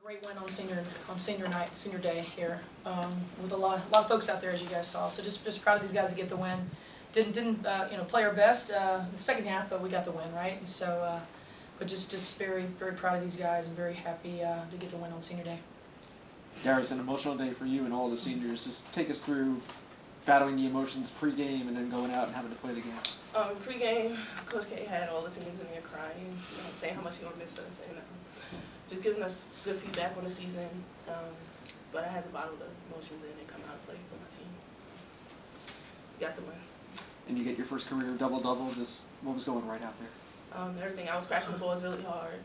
Great win on senior day here, with a lot of folks out there, as you guys saw. So just proud of these guys to get the win. Didn't play our best the second half, but we got the win, right? And so, but just very proud of these guys and very happy to get the win on senior day. Darius, an emotional day for you and all the seniors. Just take us through battling the emotions pre-game and then going out and having to play the game. Pre-game, Coach K had all the seniors in there crying, saying how much he would miss us, and just giving us good feedback on the season. But I had to bottle the emotions in and come out and play for my team. Got the win. And you get your first career double-double. Just what was going right out there? Everything. I was crashing the balls really hard.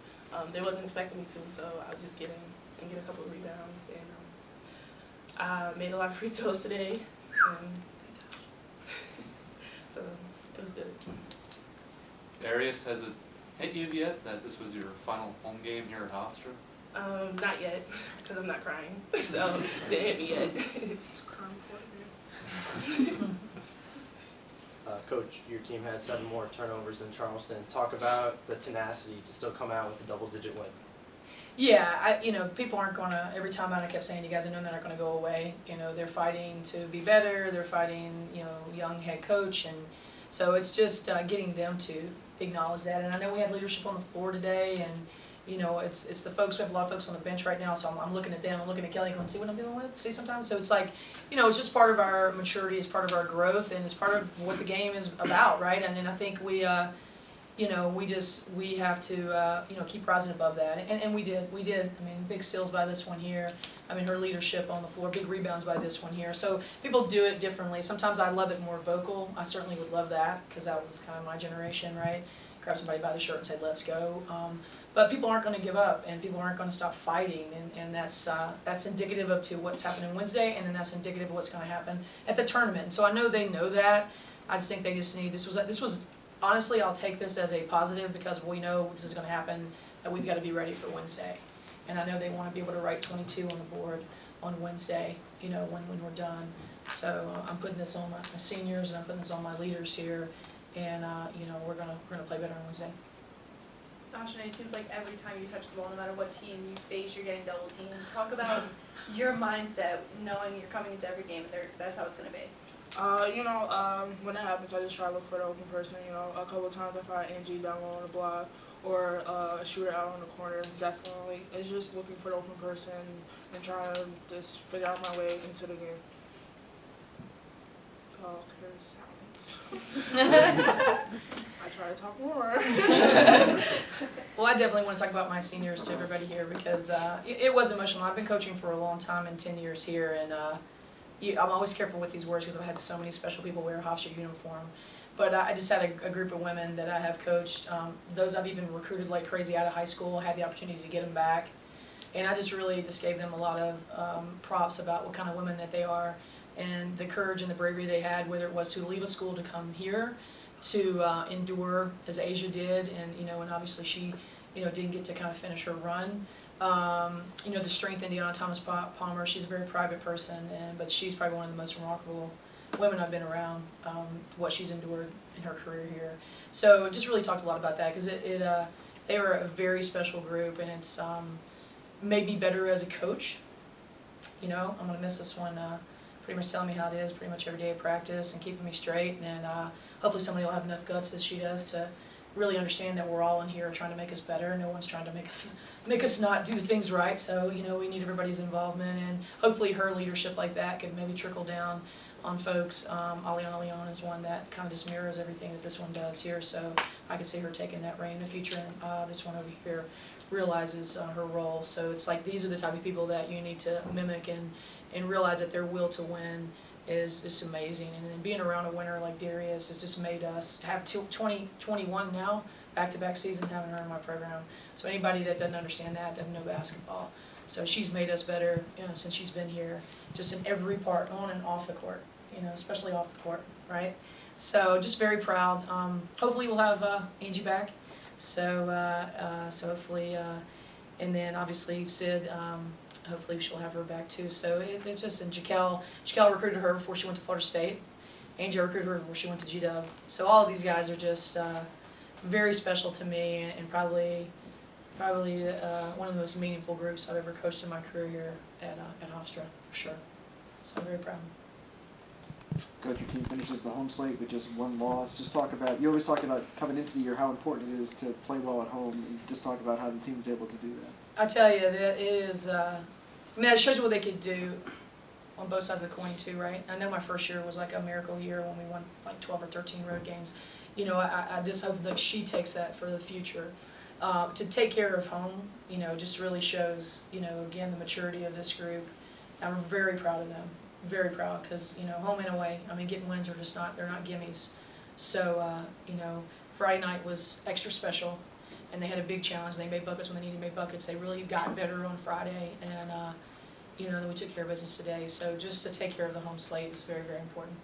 They wasn't expecting me to, so I was just get a couple of rebounds. And I made a lot of free throws today. So it was good. Darius, has it hit you yet that this was your final home game here at Hofstra? Not yet, because I'm not crying. So it didn't hit me yet. Coach, your team had 7 more turnovers than Charleston. Talk about the tenacity to still come out with a double-digit win. Yeah, people aren't gonna. Every time I kept saying, you guys, I know they're not gonna go away. They're fighting to be better. They're fighting, young head coach, and so it's just getting them to acknowledge that. And I know we had leadership on the floor today, and it's the folks. We have a lot of folks on the bench right now, so I'm looking at them. I'm looking at Kelly, going, see what I'm dealing with. See sometimes. So it's like, it's just part of our maturity, it's part of our growth, and it's part of what the game is about, right? And then I think we have to, keep rising above that. And we did. I mean, big steals by this one here. I mean, her leadership on the floor, big rebounds by this one here. So people do it differently. Sometimes I love it more vocal. I certainly would love that, because that was kind of my generation, right? Grab somebody by the shirt and say, let's go. But people aren't going to give up, and people aren't going to stop fighting. And that's indicative of to what's happening Wednesday, and then that's indicative of what's going to happen at the tournament. And so I know they know that. I just think they just need, this was honestly, I'll take this as a positive, because we know this is going to happen, that we've got to be ready for Wednesday. And I know they want to be able to write 22 on the board on Wednesday, when we're done. So I'm putting this on my seniors, and I'm putting this on my leaders here, and we're gonna play better on Wednesday. Ashunae, it seems like every time you touch the ball, no matter what team you face, you're getting double teamed. Talk about your mindset, knowing you're coming into every game, and that's how it's going to be. When that happens, I just try to look for the open person. A couple of times I find Angie down low on the block or a shooter out on the corner. Definitely, it's just looking for the open person and trying to just figure out my way into the game. Oh, there's silence. I try to talk more. Well, I definitely want to talk about my seniors to everybody here, because it was emotional. I've been coaching for a long time, and 10 years here, and I'm always careful with these words, because I've had so many special people wear a Hofstra uniform. But I just had a group of women that I have coached, those I've even recruited like crazy out of high school. I had the opportunity to get them back. And I just really gave them a lot of props about what kind of women that they are, and the courage and the bravery they had, whether it was to leave a school to come here, to endure as Asia did, and and obviously she didn't get to kind of finish her run. The strength in Deanna Thomas-Palmer, she's a very private person, but she's probably one of the most remarkable women I've been around, what she's endured in her career here. So just really talked a lot about that, because they were a very special group, and it's made me better as a coach. I'm going to miss this one, pretty much telling me how it is pretty much every day of practice and keeping me straight, and hopefully somebody will have enough guts as she does to really understand that we're all in here trying to make us better. No one's trying to make us not do things right. So we need everybody's involvement, and hopefully her leadership like that could maybe trickle down on folks. Aliana is one that kind of just mirrors everything that this one does here. So I could see her taking that reign in the future, and this one over here realizes her role. So it's like these are the type of people that you need to mimic and realize that their will to win is just amazing. And then being around a winner like Darius has just made us have 21 now, back-to-back seasons having her in my program. So anybody that doesn't understand that doesn't know basketball. So she's made us better, since she's been here, just in every part, on and off the court, especially off the court, right? So just very proud. Hopefully we'll have Angie back. So hopefully, and then obviously Sid, hopefully she'll have her back too. So it's just, and Jaquel recruited her before she went to Florida State. Angie recruited her before she went to GW. So all of these guys are just very special to me, and probably Probably one of the most meaningful groups I've ever coached in my career here at Hofstra, for sure. So I'm very proud. Coach, your team finishes the home slate with just one loss. Just talk about, you always talk about coming into the year how important it is to play well at home. And just talk about how the team's able to do that. I tell you, that is, I mean, that shows you what they could do on both sides of the coin too, right? I know my first year was like a miracle year when we won like 12 or 13 road games. You know, I just hope that she takes that for the future. To take care of home, you know, just really shows, you know, again, the maturity of this group. I'm very proud of them, very proud, because, you know, home and away, I mean, getting wins are just not, they're not gimmies. So, you know, Friday night was extra special, and they had a big challenge. They made buckets when they needed to make buckets. They really got better on Friday, and, you know, then we took care of business today. So just to take care of the home slate is very, very important.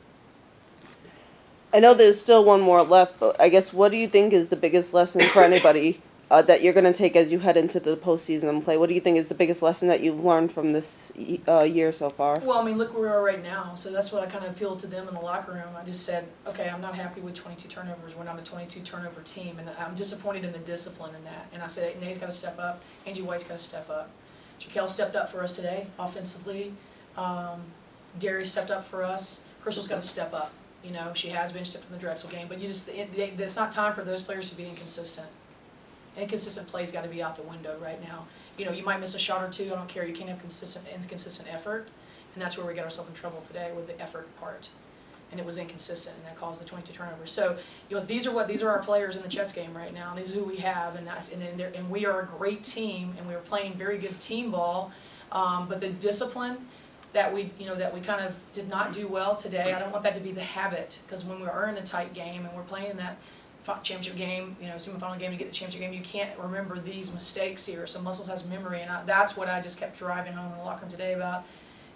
I know there's still one more left, but I guess what do you think is the biggest lesson for anybody that you're going to take as you head into the postseason and play? What do you think is the biggest lesson that you've learned from this year so far? Well, I mean, look where we are right now. So that's what I kind of appealed to them in the locker room. I just said, okay, I'm not happy with 22 turnovers. We're not a 22 turnover team, and I'm disappointed in the discipline in that. And I said, Nae's got to step up. Angie White's got to step up. Jaquel stepped up for us today offensively. Darius stepped up for us. Crystal's got to step up. You know, she has been stepped in the Drexel game, but it's not time for those players to be inconsistent. Inconsistent plays got to be out the window right now. You know, you might miss a shot or two. I don't care. You can't have inconsistent effort, and that's where we got ourselves in trouble today with the effort part. And it was inconsistent, and that caused the 22 turnovers. So, you know, these are our players in the chess game right now. These are who we have, and we are a great team, and we are playing very good team ball. But the discipline that we kind of did not do well today, I don't want that to be the habit, because when we are in a tight game and we're playing that championship game, you know, semifinal game to get the championship game, you can't remember these mistakes here. So muscle has memory, and that's what I just kept driving home in the locker room today about,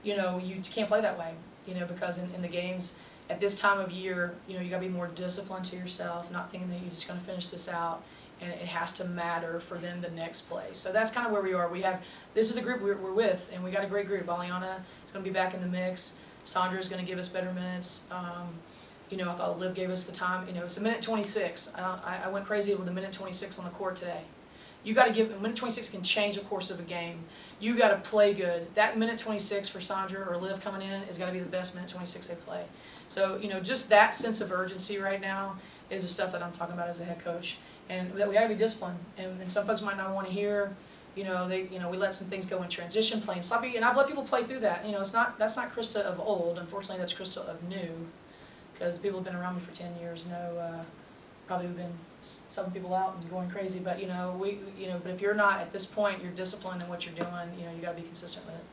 you know, you can't play that way, you know, because in the games at this time of year, you know, you got to be more disciplined to yourself, not thinking that you're just going to finish this out, and it has to matter for then the next play. So that's kind of where we are. This is the group we're with, and we got a great group. Aliana is going to be back in the mix. Sandra is going to give us better minutes. You know, I thought Liv gave us the time. You know, it's a minute 26. I went crazy with a minute 26 on the court today. You got to give, a minute 26 can change the course of a game. You got to play good. That minute 26 for Sandra or Liv coming in is got to be the best minute 26 they play. So, you know, just that sense of urgency right now is the stuff that I'm talking about as a head coach. And that we got to be disciplined. And some folks might not want to hear, you know, we let some things go in transition, playing sloppy, and I've let people play through that. You know, that's not Krista of old. Unfortunately, that's Krista of new. Because people have been around me for 10 years know probably we've been subbing people out and going crazy. But but if you're not at this point, you're disciplined in what you're doing. You know, you got to be consistent with it.